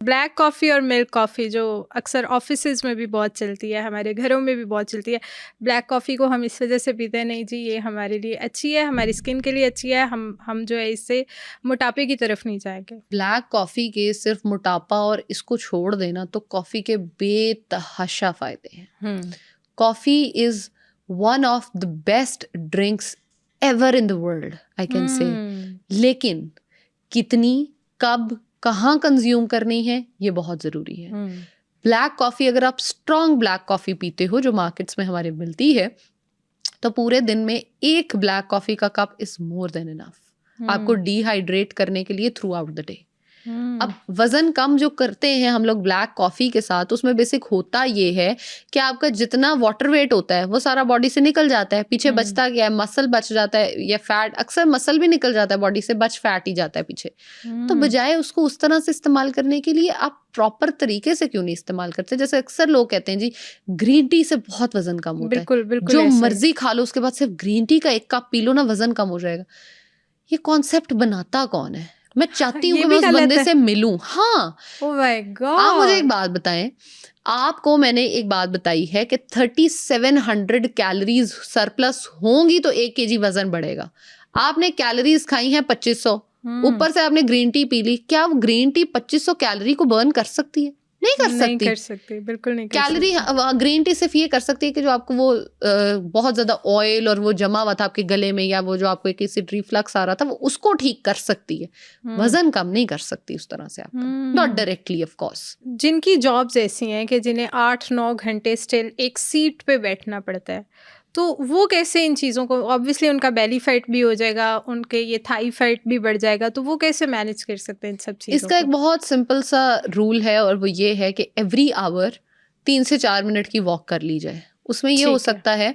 Black coffee और milk coffee जो अक्सर ऑफिसेज़ में भी बहुत चलती है, हमारे घरों में भी बहुत चलती है। ब्लैक कॉफ़ी को हम इस वज़ह से पीते हैं, नहीं जी ये हमारे लिए अच्छी है, हमारी स्किन के लिए अच्छी है, हम जो है इससे मोटापे की तरफ नहीं जाएँगे। ब्लैक कॉफ़ी के सिर्फ मोटापा और इसको छोड़ देना तो कॉफ़ी के बेतहाशा फ़ायदे हैं। Hmm. Coffee is one of the best drinks ever in the world, I can say. Hmm. लेकिन कितनी, कब, कहाँ कंज्यूम करनी है, ये बहुत ज़रूरी है। हुँ। ब्लैक कॉफ़ी, अगर आप स्ट्रॉन्ग ब्लैक कॉफ़ी पीते हो जो मार्केट्स में हमारे मिलती है, तो पूरे दिन में एक ब्लैक कॉफ़ी का cup is more than enough आपको डिहाइड्रेट करने के लिए थ्रू आउट द डे। अब वजन कम जो करते हैं हम लोग ब्लैक कॉफ़ी के साथ, उसमें बेसिक होता ये है कि आपका जितना वाटर वेट होता है वो सारा बॉडी से निकल जाता है। पीछे बचता क्या है, मसल बच जाता है या फैट। अक्सर मसल भी निकल जाता है बॉडी से, बच फैट ही जाता है पीछे। तो बजाय उसको उस तरह से इस्तेमाल करने के लिए आप प्रॉपर तरीके से क्यों नहीं इस्तेमाल करते? जैसे अक्सर लोग कहते हैं जी ग्रीन टी से बहुत वजन कम होता है, बिल्कुल, बिल्कुल जो ऐसा ही। मर्जी खा लो उसके बाद सिर्फ ग्रीन टी का एक कप पी लो ना, वजन कम हो जाएगा। ये कॉन्सेप्ट बनाता कौन है? मैं चाहती हूँ ये कि भी मैं उस गलत बंदे है। से मिलूं। हाँ, ओह माय आप मुझे एक गॉड! बात बताएं, आपको मैंने एक बात बताई है कि 3700 कैलोरीज सरप्लस होंगी तो 1 kg वजन बढ़ेगा। आपने कैलोरीज खाई हैं 2500, ऊपर से आपने ग्रीन टी पी ली। क्या वो ग्रीन टी 2500 कैलोरी को बर्न कर सकती है? नहीं कर नहीं सकती। कर सकते, बिल्कुल नहीं कर कैलोरी सकते। ग्रीन टी सिर्फ ये कर सकती है कि जो आपको वो बहुत ज्यादा ऑयल और वो जमा हुआ था आपके गले में, या वो जो आपको एक एसिड रिफ्लक्स आ रहा था, वो उसको ठीक कर सकती है। वजन कम नहीं कर सकती उस तरह से आपका, नॉट डायरेक्टली ऑफ कोर्स। जिनकी जॉब्स ऐसी हैं कि जिन्हें 8-9 घंटे स्टिल एक सीट पे बैठना पड़ता है, तो वो कैसे इन चीज़ों को, ऑब्वियसली उनका बेली फैट भी हो जाएगा, उनके ये थाई फैट भी बढ़ जाएगा, तो वो कैसे मैनेज कर सकते हैं इन सब चीज़ों इसका को? एक बहुत सिंपल सा रूल है और वो ये है कि एवरी आवर 3 से 4 मिनट की वॉक कर ली जाए। उसमें ये हो ठीक है। सकता है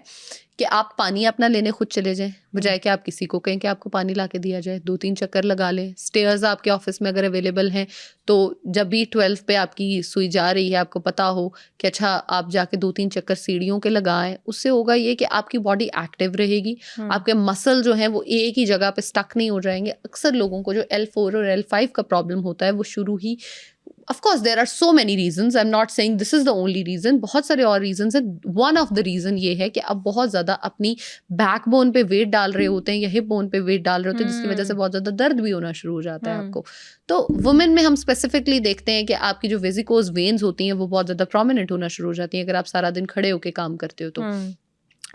कि आप पानी अपना लेने खुद चले जाएं, बजाय कि आप किसी को कहें कि आपको पानी ला के दिया जाए। 2-3 चक्कर लगा लें। स्टेयर्स आपके ऑफिस में अगर अवेलेबल हैं, तो जब भी 12 पे आपकी सुई जा रही है, आपको पता हो कि अच्छा आप जाके 2-3 चक्कर सीढ़ियों के लगाएं। उससे होगा ये कि आपकी बॉडी एक्टिव रहेगी, आपके मसल जो हैं वो एक ही जगह पे स्टक नहीं हो जाएंगे। अक्सर लोगों को जो L4 और L5 का प्रॉब्लम होता है वो शुरू ही, of course there are so many reasons, I'm not saying this is the only reason, बहुत सारे और reasons हैं। one of the reason ये है कि आप बहुत ज़्यादा अपनी बैकबोन पे वेट डाल रहे होते हैं या हिप बोन पे वेट डाल रहे होते हैं, जिसकी वजह से बहुत ज़्यादा दर्द भी होना शुरू हो जाता है आपको। तो वुमेन में हम स्पेसिफिकली देखते हैं कि आपकी जो वेजिकोज वेन्स होती हैं वो बहुत ज़्यादा प्रोमिनेंट होना शुरू हो जाती हैं अगर आप सारा दिन खड़े होकर काम करते हो तो।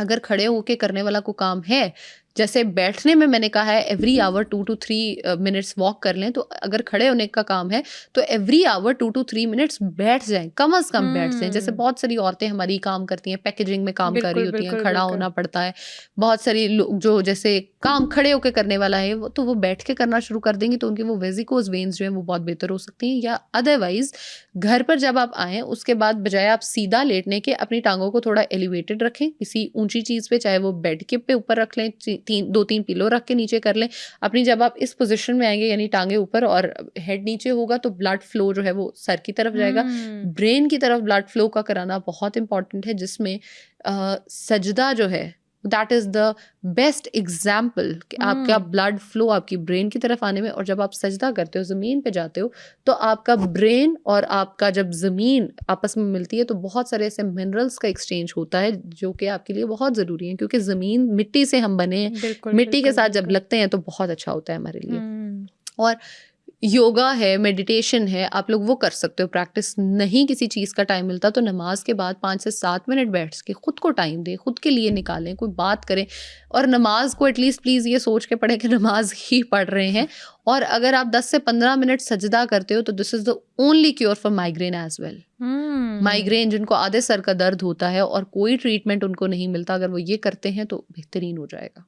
अगर खड़े होके करने वाला को काम है, जैसे बैठने में मैंने कहा है every hour 2 to 3 minutes walk कर लें, तो अगर खड़े होने का काम है तो एवरी आवर 2 to 3 मिनट्स बैठ जाएं, कम अज कम बैठ जाएं। जैसे बहुत सारी औरतें हमारी काम करती हैं, पैकेजिंग में काम कर रही बिल्कुल, होती हैं, बिल्कुल, खड़ा बिल्कुल। होना पड़ता है। बहुत सारी लोग जो जैसे काम खड़े होकर करने वाला है वो, तो वो बैठ के करना शुरू कर देंगे, तो उनकी वो वेजिकोज वेन्स जो है वो बहुत बेहतर हो सकती हैं। या अदरवाइज घर पर जब आप आएँ उसके बाद बजाय आप सीधा लेटने के अपनी टांगों को थोड़ा एलिवेटेड रखें किसी ऊंची चीज़ पे, चाहे वो बेड के पे ऊपर रख लें, 2-3 पिलो रख के नीचे कर लें अपनी। जब आप इस पोजीशन में आएंगे यानी टांगे ऊपर और हेड नीचे होगा, तो ब्लड फ्लो जो है वो सर की तरफ जाएगा। ब्रेन की तरफ ब्लड फ्लो का कराना बहुत इंपॉर्टेंट है, जिसमें सजदा जो है that is the best example कि आपका ब्लड फ्लो आपकी ब्रेन की तरफ आने में। और जब आप सजदा करते हो, जमीन पे जाते हो, तो आपका ब्रेन और आपका जब जमीन आपस में मिलती है तो बहुत सारे ऐसे मिनरल्स का एक्सचेंज होता है जो कि आपके लिए बहुत ज़रूरी है, क्योंकि ज़मीन मिट्टी से हम बने हैं। मिट्टी के साथ जब लगते हैं तो बहुत अच्छा होता है हमारे लिए। और योगा है, मेडिटेशन है, आप लोग वो कर सकते हो प्रैक्टिस। नहीं किसी चीज़ का टाइम मिलता तो नमाज के बाद 5 से 7 मिनट बैठ के खुद को टाइम दें, खुद के लिए निकालें, कोई बात करें। और नमाज को एटलीस्ट प्लीज़ ये सोच के पढ़ें कि नमाज ही पढ़ रहे हैं। और अगर आप 10 से 15 मिनट सजदा करते हो तो this is the only cure for migraine as well. Migraine जिनको आधे सर का दर्द होता है और कोई ट्रीटमेंट उनको नहीं मिलता, अगर वो ये करते हैं तो बेहतरीन हो जाएगा।